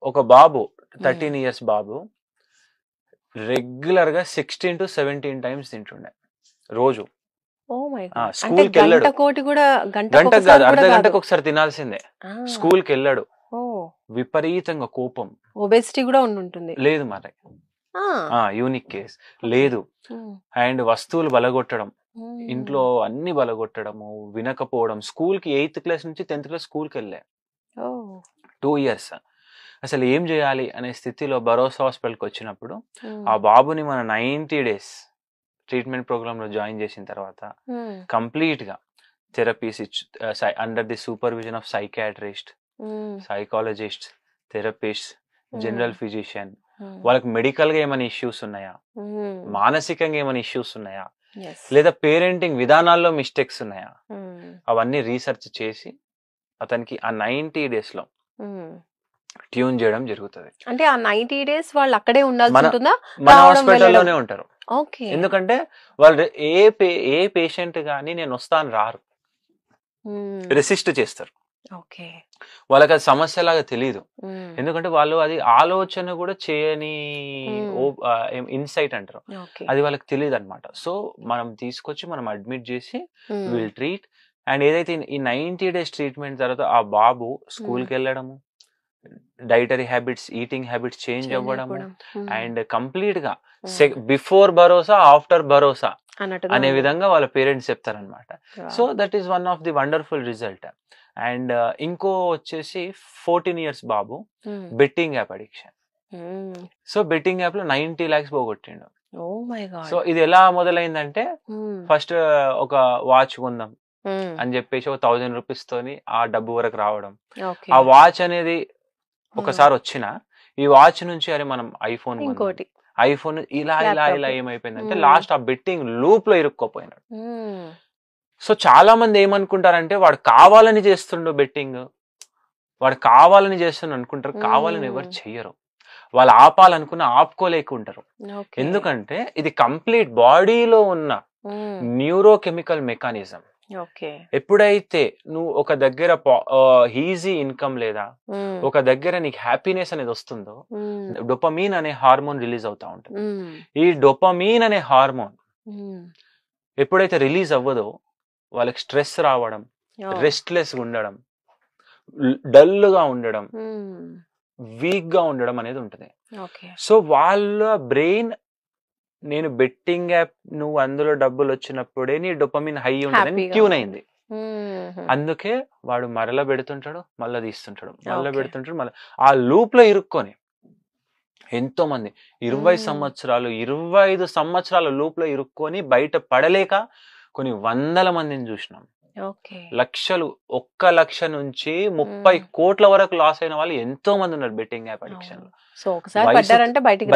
ఒక బాబు 13 years బాబు regular గా 16 to 17 times తింటుండే రోజు. స్కూల్ కి వెళ్ళాడు, గంట కాదు అర్ధ గంటకు ఒకసారి తినాల్సిందే. స్కూల్ కి వెళ్ళాడు, విపరీతంగా కోపం, ఒబెసిటీ కూడా ఉంటుంది లేదు మరి, యూనిక్ కేస్ లేదు. అండ్ వస్తువులు బలగొట్టడం, ఇంట్లో అన్ని బలగొట్టడము, వినకపోవడం. స్కూల్ కి 8th class నుంచి 10th class స్కూల్ కి వెళ్ళా, 2 years. అసలు ఏం చేయాలి అనే స్థితిలో భరోసా హాస్పిటల్కి వచ్చినప్పుడు ఆ బాబుని మన 90 days ట్రీట్మెంట్ ప్రోగ్రామ్ లో జాయిన్ చేసిన తర్వాత కంప్లీట్ గా therapies under the supervision of psychiatrist, psychologist, therapist, general physician. వాళ్ళకి మెడికల్ గా ఏమైనా ఇష్యూస్ ఉన్నాయా, మానసికంగా ఏమైనా ఇష్యూస్ ఉన్నాయా, లేదా పేరెంటింగ్ విధానాల్లో మిస్టేక్స్ ఉన్నాయా, అవన్నీ రీసెర్చ్ చేసి అతనికి ఆ 90 days లో ట్యూన్ చేయడం జరుగుతుంది. అంటే ఆ 90 days వాళ్ళు అక్కడే ఉండాల్సి ఉంటుందా? మన హాస్పిటల్లోనే ఉంటారు. ఎందుకంటే వాళ్ళు ఏ పేషెంట్ గానీ నేను వస్తాను రారు, రెసిస్ట్ చేస్తారు. వాళ్ళకి అది సమస్యలాగా తెలియదు, ఎందుకంటే వాళ్ళు అది ఆలోచన కూడా చేయని ఇన్సైట్ అంటారు, అది వాళ్ళకి తెలియదు అనమాట. సో మనం తీసుకొచ్చి మనం అడ్మిట్ చేసి విల్ ట్రీట్. అండ్ ఏదైతే ఈ 90 days ట్రీట్మెంట్ తర్వాత ఆ బాబు స్కూల్కి వెళ్ళడము, dietary habits, eating habits change అవ్వడము, అండ్ కంప్లీట్ గా బిఫోర్ భరోసా ఆఫ్టర్ భరోసా అనే విధంగా వాళ్ళ పేరెంట్స్ చెప్తారనమాట. So that is one of the wonderful result. And ఇంకో వచ్చేసి 14 years బాబు betting app addiction. So betting app లో 90 lakhs పోగొట్టిండు. సో ఇది ఎలా మొదలైందంటే ఫస్ట్ ఒక వాచ్ కొందాం అని చెప్పేసి ఒక 1000 rupees తోని ఆ డబ్బు వరకు రావడం. ఆ వాచ్ అనేది ఒకసారి వచ్చిన ఈ వాచ్ నుంచి అరే మనం ఐఫోన్ ఇలా ఇలా ఇలా ఏమైపోయిందంటే లాస్ట్ ఆ బెట్టింగ్ లూప్ లో ఇరుక్కోపోయినాడు. సో చాలా మంది ఏమనుకుంటారంటే వాడు కావాలని చేస్తుండో బెట్టింగ్, వాడు కావాలని చేస్తుండ అనుకుంటారు. కావాలని ఎవరు చెయ్యరు, వాళ్ళు ఆపాలనుకున్న ఆపుకోలేకుంటారు. ఎందుకంటే ఇది కంప్లీట్ బాడీలో ఉన్న న్యూరోకెమికల్ మెకానిజం. ఎప్పుడైతే నువ్వు ఒక దగ్గర ఈజీ ఇన్కమ్ లేదా ఒక దగ్గర నీకు హ్యాపీనెస్ అనేది వస్తుందో డోపమీన్ అనే హార్మోన్ రిలీజ్ అవుతా ఉంటుంది. ఈ డోపమీన్ అనే హార్మోన్ ఎప్పుడైతే రిలీజ్ అవ్వదో వాళ్ళకి స్ట్రెస్ రావడం, రెస్ట్లెస్ ఉండడం, డల్ గా ఉండడం, వీక్ గా ఉండడం అనేది ఉంటుంది. సో వాళ్ళ బ్రెయిన్ నేను బెట్టింగ్ యాప్ నువ్వు అందులో డబ్బులు వచ్చినప్పుడే నీ డోపమిన్ హై ఉంటుందని ట్యూన్ అయింది. అందుకే వాడు మరల పెడుతుంటాడు, మళ్ళీ తీస్తుంటాడు, మళ్ళీ పెడుతుంటాడు, మళ్ళీ ఆ లూప్ లో ఇరుక్కొని ఎంతో మంది 20 సంవత్సరాలు 25 సంవత్సరాల లూప్ లో ఇరుక్కొని బయట పడలేక కొన్ని 100 మందిని చూసినాం. లక్షలు, 1 లక్ష నుంచి 30 కోట్ల వరకు లాస్ అయిన వాళ్ళు ఎంతో మంది ఉన్నారు బెట్టింగ్ యాప్ అడిక్షన్ లో.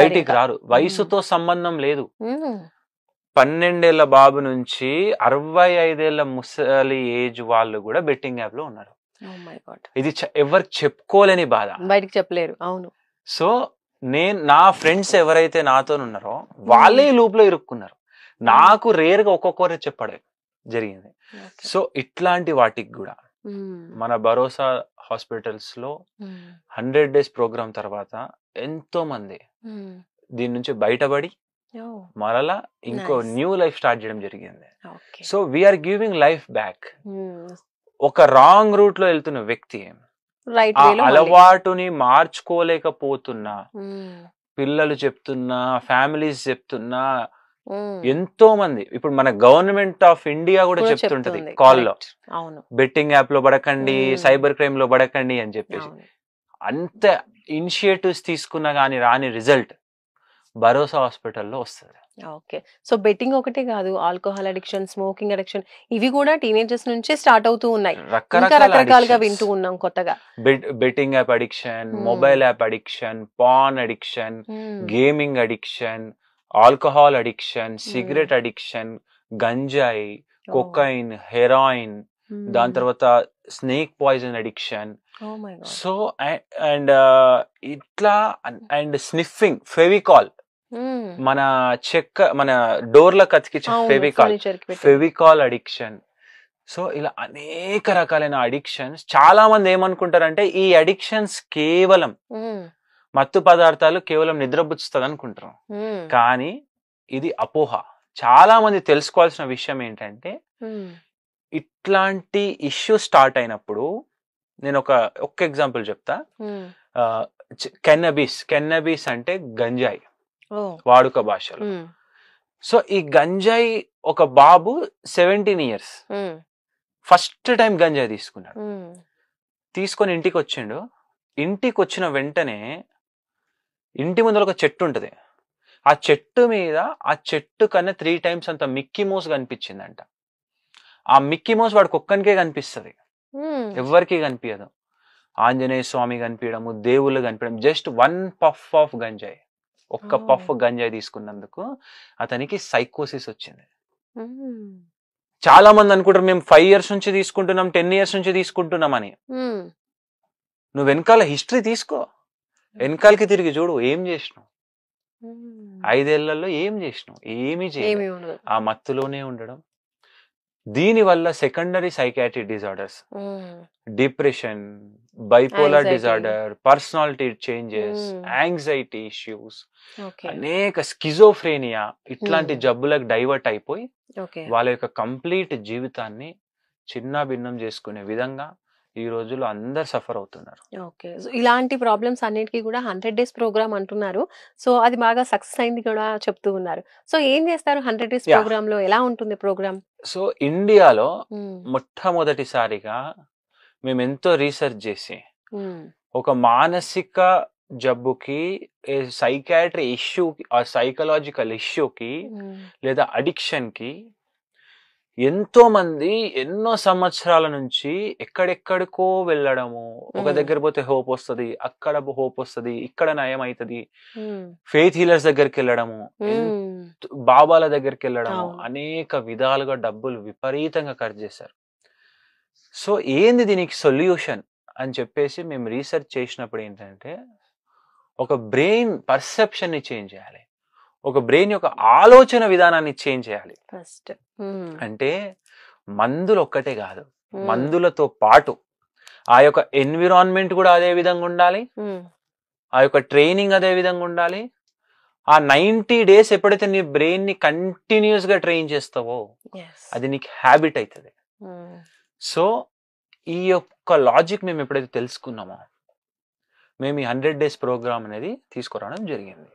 బయటికి రారు. వయసుతో సంబంధం లేదు. 12 ఏళ్ల బాబు నుంచి 65 ఏళ్ల ముసలి ఏజ్ వాళ్ళు కూడా బెట్టింగ్ యాప్ లో ఉన్నారు. ఇది ఎవరికి చెప్పుకోలేని బాధ, బయటికి చెప్పలేరు. అవును. సో నా ఫ్రెండ్స్ ఎవరైతే నాతో ఉన్నారో వాళ్ళే లూప్ లో ఇరుక్కున్నారు. నాకు రేర్ గా ఒక్కొక్కరు చెప్పడం జరిగింది. సో ఇట్లాంటి వాటికి కూడా మన భరోసా హాస్పిటల్స్ లో 100 days ప్రోగ్రామ్ తర్వాత ఎంతో మంది దీని నుంచి బయటపడి మరలా ఇంకో న్యూ లైఫ్ స్టార్ట్ చేయడం జరిగింది. So we are giving life back. ఒక రాంగ్ రూట్ లో వెళ్తున్న వ్యక్తి అలవాటుని మార్చుకోలేకపోతున్నా, పిల్లలు చెప్తున్నా, ఫ్యామిలీస్ చెప్తున్నా, ఎంతో మంది ఇప్పుడు మన గవర్నమెంట్ ఆఫ్ ఇండియా కూడా చెప్తుంటది కాల్లో, బెట్టింగ్ యాప్ లో పడకండి, సైబర్ క్రైమ్ లో పడకండి అని చెప్పేసి. అంత ఇనిషియేటివ్స్ తీసుకున్నా గానీ రాని రిజల్ట్ భరోసా హాస్పిటల్లో వస్తుంది. ఓకే. సో బెట్టింగ్ ఒకటే కాదు, ఆల్కహాల్ అడిక్షన్, స్మోకింగ్ అడిక్షన్, ఇవి కూడా టీనేజర్స్ నుంచే స్టార్ట్ అవుతూ ఉన్నాయి. రకరకాలుగా వింటూ ఉన్నాం కొత్తగా. Betting app addiction, mobile app addiction, pan addiction, gaming addiction, alcohol addiction, cigarette addiction, గంజాయి, కొకైన్, హెరాయిన్, దాని తర్వాత snake poison addiction. So and ఇట్లా అండ్ స్నిఫింగ్, ఫెవికాల్, మన మన డోర్లకు అతికించే ఫెవికాల్ అడిక్షన్. సో ఇలా అనేక రకాలైన అడిక్షన్స్. చాలా మంది ఏమనుకుంటారంటే ఈ అడిక్షన్స్ కేవలం మత్తు పదార్థాలు కేవలం నిద్రపుచ్చుతుంది అనుకుంటారు, కానీ ఇది అపోహ. చాలా మంది తెలుసుకోవాల్సిన విషయం ఏంటంటే ఇట్లాంటి ఇష్యూ స్టార్ట్ అయినప్పుడు నేను ఒక ఎగ్జాంపుల్ చెప్తా. కెన్నబీస్ అంటే గంజాయి వాడుక భాషలో. సో ఈ గంజాయి ఒక బాబు 17 years ఫస్ట్ టైం గంజాయి తీసుకున్నాడు. తీసుకొని ఇంటికి వచ్చిండు. ఇంటికి వచ్చిన వెంటనే ఇంటి ముందర ఒక చెట్టు ఉంటది. ఆ చెట్టు మీద ఆ చెట్టు కన్నా 3 times అంత మిక్కీ మౌస్ కనిపించిందంట. ఆ మిక్కీ మౌస్ వాడికి ఒక్కనికే కనిపిస్తుంది, ఎవరికి కనిపించదు. ఆంజనేయ స్వామి కనిపించడము, దేవుళ్ళు కనిపించడం, జస్ట్ 1 puff ఆఫ్ గంజాయి, ఒక్క పఫ్ గంజాయి తీసుకున్నందుకు అతనికి సైకోసిస్ వచ్చింది. చాలా మంది అనుకుంటారు మేము 5 years నుంచి తీసుకుంటున్నాం, 10 years నుంచి తీసుకుంటున్నామని. నువ్వు వెనకాల హిస్టరీ తీసుకో, వెనకాలకి తిరిగి చూడు, ఏం చేసినావు 5 ఏళ్లలో, ఏం చేసినావు, ఏమీ చేయలేదు. ఆ మత్తులోనే ఉండడం. దీని వల్ల secondary psychiatric disorders, depression, bipolar disorder, personality changes, anxiety issues, అనేక స్కిజోఫ్రేనియా ఇట్లాంటి జబ్బులకు డైవర్ట్ అయిపోయి వాళ్ళ యొక్క కంప్లీట్ జీవితాన్ని చిన్న భిన్నం చేసుకునే విధంగా ఈ రోజుల్లో అందరు సఫర్ అవుతున్నారు. ఓకే, సో ఇలాంటి ప్రాబ్లమ్స్ అన్నిటికీ కూడా 100 days ప్రోగ్రామ్ అంటున్నారు. సో అది బాగా సక్సెస్ అయింది కూడా చెప్తూ ఉన్నారు. సో ఏం చేస్తారు 100 days ప్రోగ్రామ్ లో, ఎలా ఉంటుంది ప్రోగ్రామ్? సో ఇండియాలో మొట్టమొదటిసారిగా మేము ఎంతో రీసెర్చ్ చేసి ఒక మానసిక జబ్బుకి, సైకాట్రీ ఇష్యూకి, ఆ సైకలాజికల్ ఇష్యూకి లేదా అడిక్షన్ కి ఎంతో మంది ఎన్నో సంవత్సరాల నుంచి ఎక్కడెక్కడికో వెళ్ళడము. ఒక దగ్గర పోతే హోప్ వస్తుంది, అక్కడ హోప్ వస్తుంది, ఇక్కడ నయం అవుతుంది, ఫెయిత్ హీలర్స్ దగ్గరికి వెళ్ళడము, బాబాల దగ్గరికి వెళ్ళడము, అనేక విధాలుగా డబ్బులు విపరీతంగా ఖర్చు చేశారు. సో ఏంది దీనికి సొల్యూషన్ అని చెప్పేసి మేము రీసెర్చ్ చేసినప్పుడు ఏంటంటే, ఒక బ్రెయిన్ పర్సెప్షన్ ని చేంజ్ చేయాలి, ఒక బ్రెయిన్ యొక్క ఆలోచన విధానాన్ని చేంజ్ చేయాలి. ఫస్ట్ అంటే మందులు ఒక్కటే కాదు, మందులతో పాటు ఆ యొక్క ఎన్విరాన్మెంట్ కూడా అదే విధంగా ఉండాలి, ఆ యొక్క ట్రైనింగ్ అదే విధంగా ఉండాలి. ఆ 90 days ఎప్పుడైతే నీ బ్రెయిన్ ని కంటిన్యూస్ గా ట్రైన్ చేస్తావో అది నీకు హ్యాబిట్ అవుతుంది. సో ఈ యొక్క లాజిక్ మేము ఎప్పుడైతే తెలుసుకున్నామో మేము ఈ 100 days ప్రోగ్రామ్ అనేది తీసుకురావడం జరిగింది.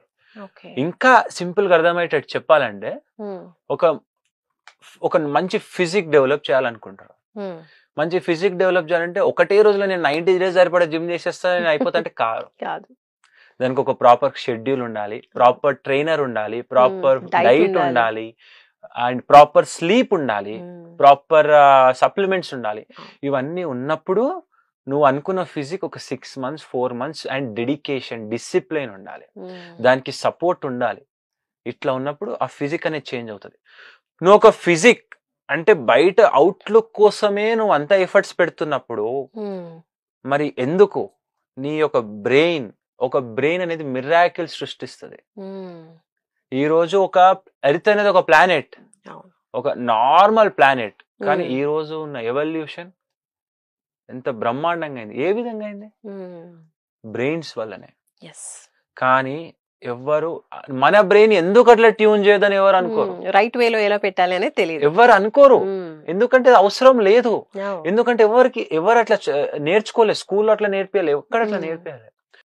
ఇంకా సింపుల్ గా అర్థమయ్యేటట్టు చెప్పాలంటే, ఒక మంచి ఫిజిక్ డెవలప్ చేయాలనుకుంటారు. మంచి ఫిజిక్ డెవలప్ చేయాలంటే ఒకటే రోజులో నేను 90 days సరిపడా జిమ్ చేసేస్తాను అయిపోతుంటే కాదు. దానికి ఒక ప్రాపర్ షెడ్యూల్ ఉండాలి, ప్రాపర్ ట్రైనర్ ఉండాలి, ప్రాపర్ డైట్ ఉండాలి, అండ్ ప్రాపర్ స్లీప్ ఉండాలి, ప్రాపర్ సప్లిమెంట్స్ ఉండాలి. ఇవన్నీ ఉన్నప్పుడు నువ్వు అనుకున్న ఫిజిక్ ఒక 6 months 4 months and dedication, discipline ఉండాలి, దానికి సపోర్ట్ ఉండాలి. ఇట్లా ఉన్నప్పుడు ఆ ఫిజిక్ అనేది చేంజ్ అవుతుంది. నువ్వు ఒక ఫిజిక్ అంటే బయట అవుట్లుక్ కోసమే నువ్వు అంత ఎఫర్ట్స్ పెడుతున్నప్పుడు మరి ఎందుకు నీ యొక్క బ్రెయిన్ అనేది మిరాకిల్ సృష్టిస్తుంది. ఈ రోజు ఒక ఎర్త్ అనేది ఒక ప్లానెట్, ఒక నార్మల్ ప్లానెట్, కానీ ఈ రోజు ఉన్న ఎవల్యూషన్ ఎంత బ్రహ్మాండంగా అయింది. ఏ విధంగా అయింది? బ్రెయిన్స్ వల్లనే. కానీ ఎవరు మన బ్రెయిన్ ఎందుకు అట్లా ట్యూన్ చేయదని ఎవరు అనుకోరు. రైట్ వేలో ఎలా పెట్టాలి అనేది తెలియదు, ఎవరు అనుకోరు. ఎందుకంటే అవసరం లేదు. ఎందుకంటే ఎవరు అట్లా నేర్చుకోలేదు, స్కూల్లో అట్లా నేర్పియాలి, ఎక్కడ అట్లా నేర్పియాలి.